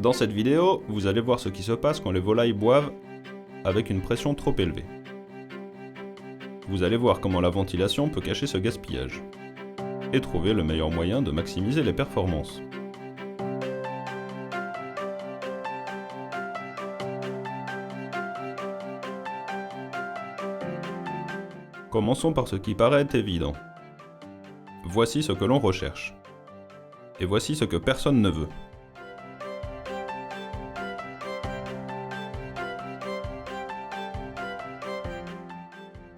Dans cette vidéo, vous allez voir ce qui se passe quand les volailles boivent avec une pression trop élevée. Vous allez voir comment la ventilation peut cacher ce gaspillage et trouver le meilleur moyen de maximiser les performances. Commençons par ce qui paraît évident. Voici ce que l'on recherche. Et voici ce que personne ne veut.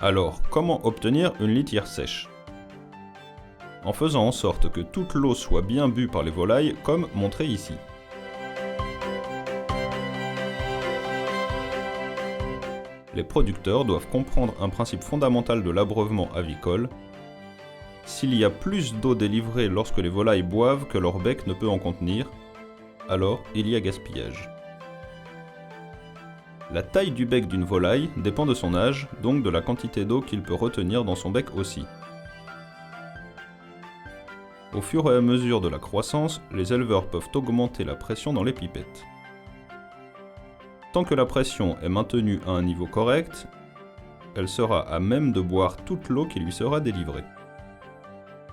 Alors, comment obtenir une litière sèche? En faisant en sorte que toute l'eau soit bien bue par les volailles, comme montré ici. Les producteurs doivent comprendre un principe fondamental de l'abreuvement avicole. S'il y a plus d'eau délivrée lorsque les volailles boivent que leur bec ne peut en contenir, alors il y a gaspillage. La taille du bec d'une volaille dépend de son âge, donc de la quantité d'eau qu'il peut retenir dans son bec aussi. Au fur et à mesure de la croissance, les éleveurs peuvent augmenter la pression dans les pipettes. Tant que la pression est maintenue à un niveau correct, elle sera à même de boire toute l'eau qui lui sera délivrée.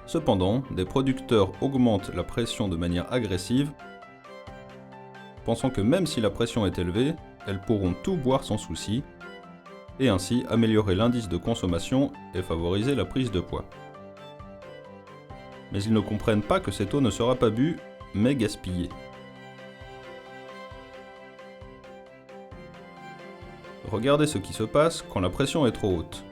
Cependant, des producteurs augmentent la pression de manière agressive, pensant que même si la pression est élevée, elles pourront tout boire sans souci, et ainsi améliorer l'indice de consommation et favoriser la prise de poids. Mais ils ne comprennent pas que cette eau ne sera pas bue, mais gaspillée. Regardez ce qui se passe quand la pression est trop haute.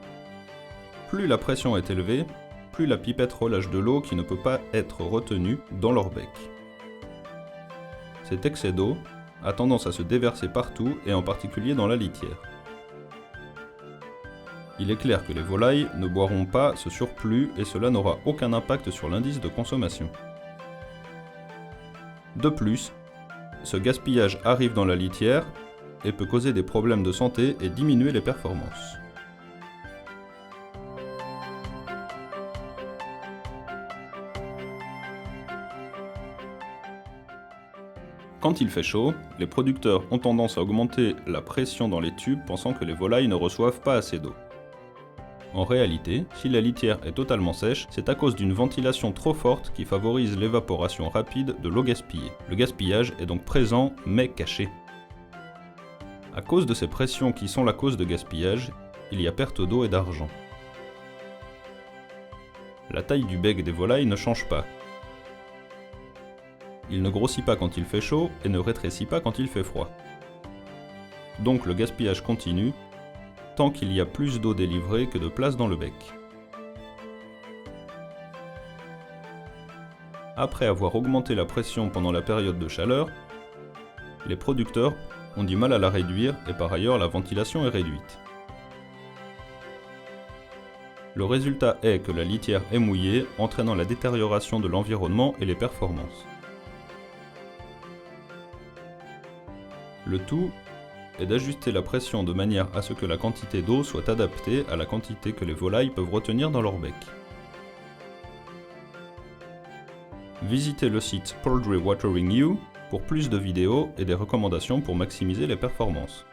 Plus la pression est élevée, plus la pipette relâche de l'eau qui ne peut pas être retenue dans leur bec. Cet excès d'eau a tendance à se déverser partout et en particulier dans la litière. Il est clair que les volailles ne boiront pas ce surplus et cela n'aura aucun impact sur l'indice de consommation. De plus, ce gaspillage arrive dans la litière et peut causer des problèmes de santé et diminuer les performances. Quand il fait chaud, les producteurs ont tendance à augmenter la pression dans les tubes pensant que les volailles ne reçoivent pas assez d'eau. En réalité, si la litière est totalement sèche, c'est à cause d'une ventilation trop forte qui favorise l'évaporation rapide de l'eau gaspillée. Le gaspillage est donc présent mais caché. À cause de ces pressions qui sont la cause de gaspillage, il y a perte d'eau et d'argent. La taille du bec des volailles ne change pas. Il ne grossit pas quand il fait chaud et ne rétrécit pas quand il fait froid. Donc le gaspillage continue, tant qu'il y a plus d'eau délivrée que de place dans le bec. Après avoir augmenté la pression pendant la période de chaleur, les producteurs ont du mal à la réduire et par ailleurs la ventilation est réduite. Le résultat est que la litière est mouillée, entraînant la détérioration de l'environnement et les performances. Le tout est d'ajuster la pression de manière à ce que la quantité d'eau soit adaptée à la quantité que les volailles peuvent retenir dans leur bec. Visitez le site Poultry Watering You pour plus de vidéos et des recommandations pour maximiser les performances.